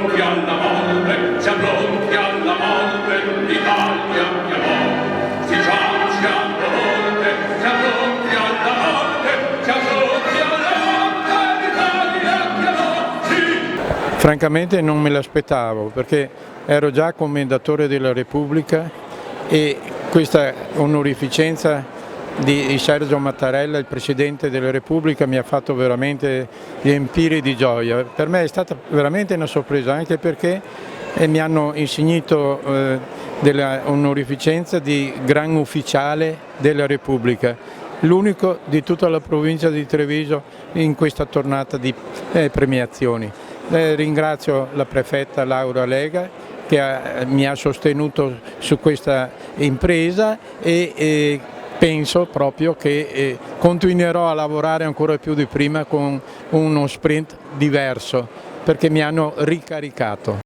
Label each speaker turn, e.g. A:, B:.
A: pronti alla morte, siamo pronti alla morte, l'Italia chiamò. Diciamo siamo pronti, siamo pronti alla morte, siamo pronti alla morte, l'Italia chiamò. Sì!
B: Francamente non me l'aspettavo, perché ero già commendatore della Repubblica e questa onorificenza di Sergio Mattarella, il Presidente della Repubblica, mi ha fatto veramente riempire di gioia. Per me è stata veramente una sorpresa, anche perché mi hanno insignito della onorificenza di Gran Ufficiale della Repubblica, l'unico di tutta la provincia di Treviso in questa tornata di premiazioni. Ringrazio la prefetta Laura Lega che mi ha sostenuto su questa impresa e penso proprio che continuerò a lavorare ancora più di prima con uno sprint diverso, perché mi hanno ricaricato.